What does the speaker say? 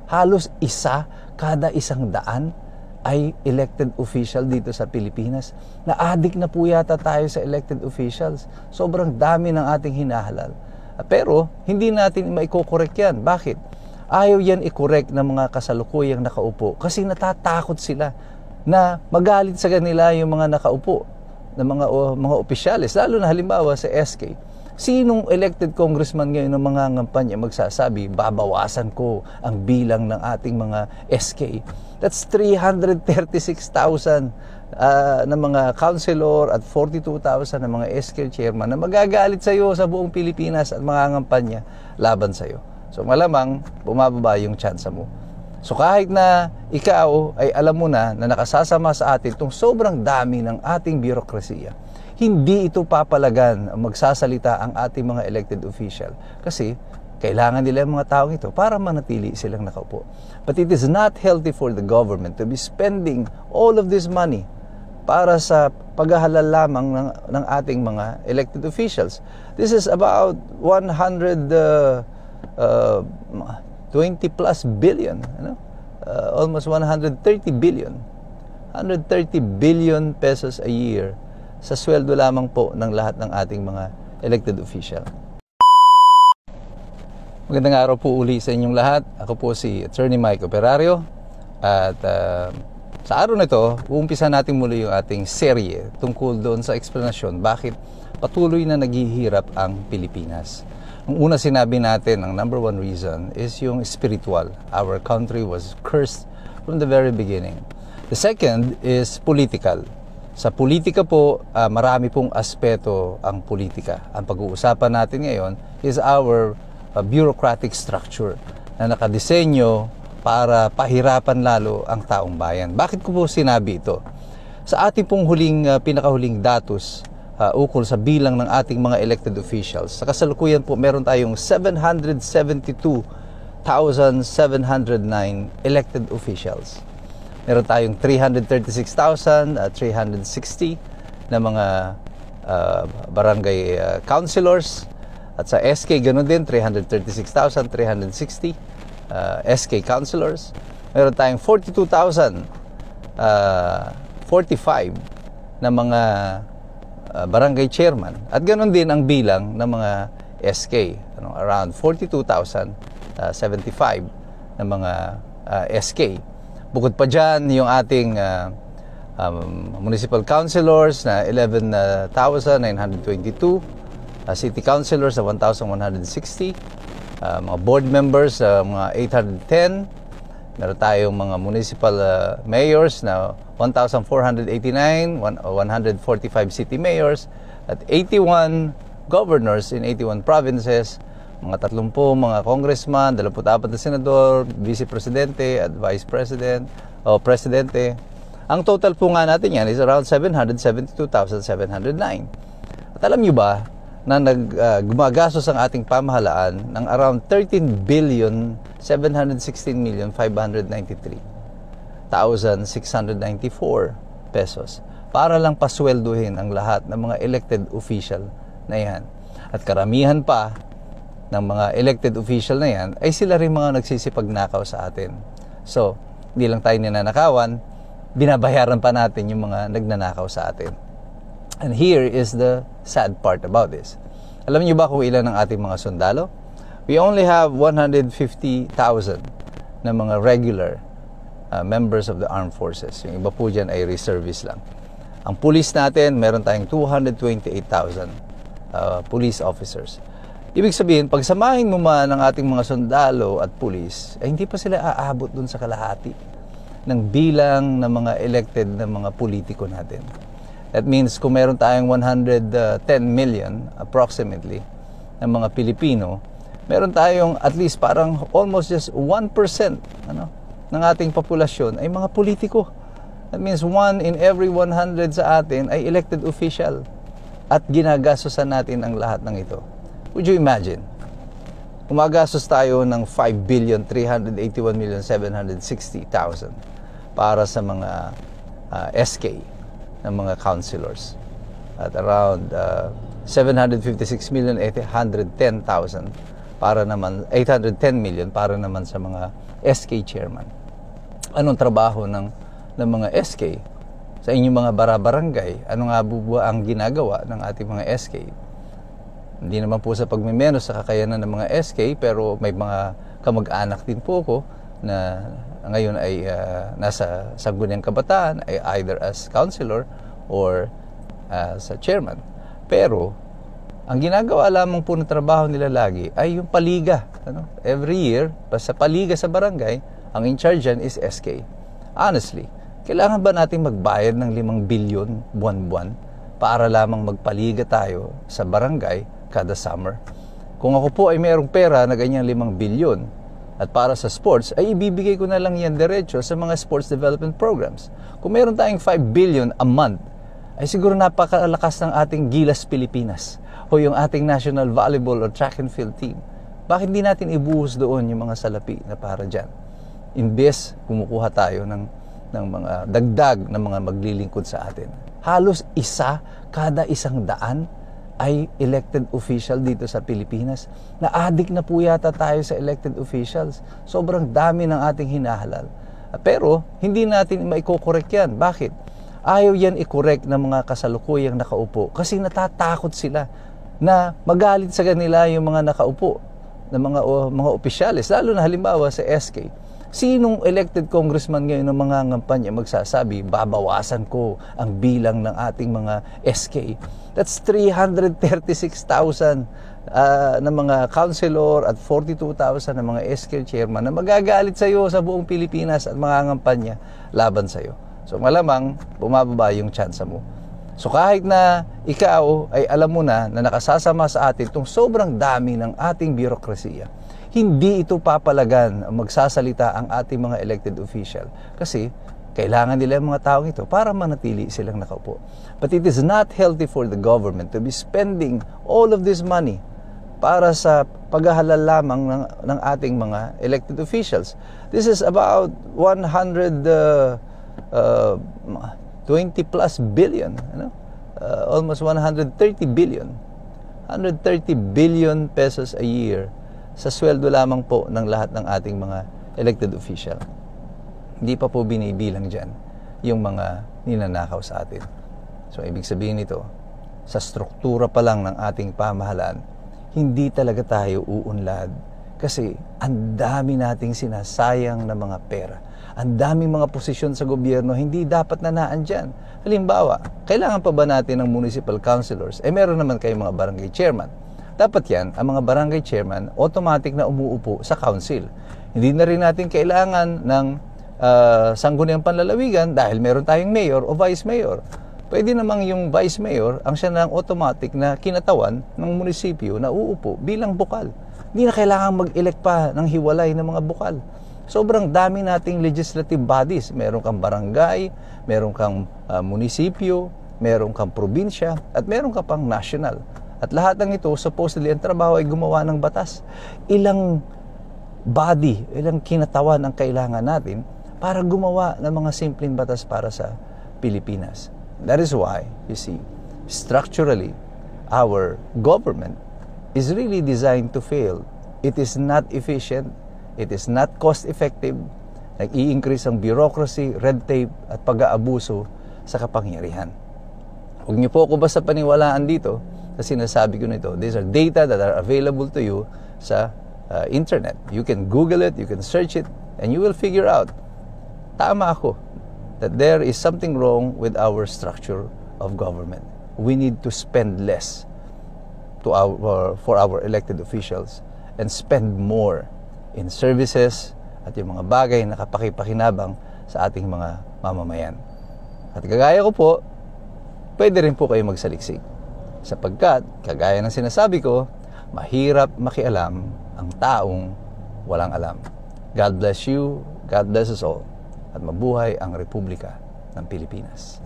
halos isa kada 100 ay elected official dito sa Pilipinas. Na-addict na po yata tayo sa elected officials. Sobrang dami ng ating hinahalal. Pero hindi natin maiko-correct yan. Bakit? Ayaw yan i-correct ng mga kasalukuyang nakaupo kasi natatakot sila na magalit sa kanila yung mga nakaupo na mga opisyalis, lalo na halimbawa sa SK. Sinong elected congressman ngayon ng mga ngampanya magsasabi, babawasan ko ang bilang ng ating mga SK? That's 336,000 na mga councilor at 42,000 na mga SK chairman na magagalit sa iyo sa buong Pilipinas at mga ngampanya laban sa iyo. So malamang bumababa yung tsansa mo. So kahit na ikaw ay alam mo na nakasasama sa atin itong sobrang dami ng ating birokrasiya, hindi ito papalagan magsasalita ang ating mga elected official kasi kailangan nila ang mga taong ito para manatili silang nakaupo. But it is not healthy for the government to be spending all of this money para sa paghahalal lamang ng ating mga elected officials. This is about 120 plus billion, almost 130 billion. 130 billion pesos a year sa sweldo lamang po ng lahat ng ating mga elected official. Magandang araw po uli sa inyong lahat. Ako po si Attorney Mike Operario at sa araw na ito, uumpisa natin muli yung ating serye tungkol doon sa eksplanasyon bakit patuloy na naghihirap ang Pilipinas. Ang una sinabi natin, ang number one reason is yung spiritual. Our country was cursed from the very beginning. The second is political. Sa politika po, marami pong aspeto ang politika. Ang pag-uusapan natin ngayon is our bureaucratic structure na nakadisenyo para pahirapan lalo ang taong bayan. Bakit ko po sinabi ito? Sa ating pong pinakahuling datos ukol sa bilang ng ating mga elected officials, sa kasalukuyan po meron tayong 772,709 elected officials. Meron tayong 336,360 na mga barangay councilors. At sa SK, ganoon din, 336,360 SK councilors. Meron tayong 42,045 na mga barangay chairman. At ganoon din ang bilang ng mga SK. Around 42,075 na mga SK. Bukod pa dyan, yung ating municipal councilors na 11,922, city councilors na 1,160, mga board members na mga 810, meron tayong mga municipal mayors na 1,489, 145 city mayors, at 81 governors in 81 provinces, mga 30 mga congressman, 24 na senador, vice-presidente at vice-president o presidente. Ang total po nga natin yan is around 772,709. At alam nyo ba na gumagastos ang ating pamahalaan ng around 13,716,593,694 pesos para lang paswelduhin ang lahat ng mga elected official na yan. At karamihan pa ng mga elected official na yan ay sila rin mga nagsisipagnakaw sa atin. So, hindi lang tayo ninanakawan, binabayaran pa natin yung mga nagnanakaw sa atin. And here is the sad part about this. Alam niyo ba kung ilan ang ating mga sundalo? We only have 150,000 na mga regular members of the armed forces. Yung iba po dyan ay reservists lang. Ang police natin, meron tayong 228,000 police officers. Ibig sabihin, pagsamahin mo man ang ating mga sundalo at pulis, ay hindi pa sila aabot dun sa kalahati ng bilang ng mga elected na mga politiko natin. That means, kung meron tayong 110 million approximately ng mga Pilipino, meron tayong at least parang almost just 1% ng ating populasyon ay mga politiko. That means 1 in every 100 sa atin ay elected official at ginagastosan natin ang lahat ng ito. Would you imagine? Umagastos tayo ng 5,381,760,000 para sa mga SK ng mga councilors at around 756,810,000 para naman 810 million para naman sa mga SK chairman. Anong trabaho ng mga SK sa inyong mga barangay? Ano nga po ang ginagawa ng ating mga SK? Hindi naman po sa pagmemenos sa kakayanan ng mga SK, pero may mga kamag-anak din po ko na ngayon ay nasa Sangguniang Kabataan, ay either as councilor or as a chairman. Pero ang ginagawa lamang po ng trabaho nila lagi ay yung paliga. Every year, sa paliga sa barangay, ang in charge dyan is SK. Honestly, kailangan ba natin magbayad ng 5 bilyon buwan-buwan para lamang magpaliga tayo sa barangay kada summer? Kung ako po ay mayroong pera na ganyan 5 bilyon at para sa sports, ay ibibigay ko na lang yan diretso sa mga sports development programs. Kung meron tayong 5 billion a month, ay siguro napakalakas ng ating Gilas Pilipinas o yung ating national volleyball or track and field team. Bakit hindi natin ibuhos doon yung mga salapi na para dyan? Imbes kumukuha tayo ng mga dagdag na mga maglilingkod sa atin. Halos isa kada 100 ay elected official dito sa Pilipinas. Na-addict na po yata tayo sa elected officials. Sobrang dami ng ating hinahalal. Pero hindi natin maikokorek yan. Bakit? Ayaw yan i-correct ng mga kasalukuyang nakaupo kasi natatakot sila na magalit sa kanila yung mga nakaupo na mga opisyalis, lalo na halimbawa sa SK. Sinong elected congressman ngayon ng mga ngampanya magsasabi, babawasan ko ang bilang ng ating mga SK? That's 336,000 na mga councilor at 42,000 na mga SK chairman na magagalit sa iyo sa buong Pilipinas at mga ngampanya laban sa iyo. So malamang bumababa yung tsansa mo. So kahit na ikaw ay alam mo na nakasasama sa atin itong sobrang dami ng ating birokrasiya, hindi ito papalagan magsasalita ang ating mga elected official kasi kailangan nila ang mga taong ito para manatili silang nakaupo. But it is not healthy for the government to be spending all of this money para sa paghahalal lamang ng ating mga elected officials. This is about 120 plus billion, almost 130 billion. 130 billion pesos a year sa sweldo lamang po ng lahat ng ating mga elected official. Hindi pa po binibilang dyan yung mga ninanakaw sa atin. So, ibig sabihin nito, sa struktura pa lang ng ating pamahalaan, hindi talaga tayo uunlad kasi ang dami nating sinasayang na mga pera. Ang daming mga posisyon sa gobyerno hindi dapat na naandyan. Halimbawa, kailangan pa ba natin ng municipal councilors? Meron naman kayong mga barangay chairman. Dapat yan, ang mga barangay chairman, automatic na umuupo sa council. Hindi na rin natin kailangan ng sangguniang panlalawigan dahil meron tayong mayor o vice mayor. Pwede namang yung vice mayor ang siya ng automatic na kinatawan ng munisipyo na uupo bilang bukal. Hindi na kailangan mag-elect pa ng hiwalay ng mga bukal. Sobrang dami nating legislative bodies. Meron kang barangay, meron kang munisipyo, meron kang probinsya, at meron ka pang national. At lahat ng ito, supposedly, ang trabaho ay gumawa ng batas. Ilang body, ilang kinatawan ang kailangan natin para gumawa ng mga simpleng batas para sa Pilipinas. That is why, you see, structurally, our government is really designed to fail. It is not efficient. It is not cost-effective. Nag-i-increase ang bureaucracy, red tape, at pag-aabuso sa kapangyarihan. Huwag niyo po ako basta paniwalaan dito sa sinasabi ko nito. These are data that are available to you sa internet. You can Google it, you can search it, and you will figure out, tama ako, that there is something wrong with our structure of government. We need to spend less for our elected officials and spend more in services at yung mga bagay na kapakipakinabang sa ating mga mamamayan. At kagaya ko po, pwede rin po kayo magsaliksik. Sapagkat, kagaya ng sinasabi ko, mahirap makialam ang taong walang alam. God bless you, God bless us all, at mabuhay ang Republika ng Pilipinas.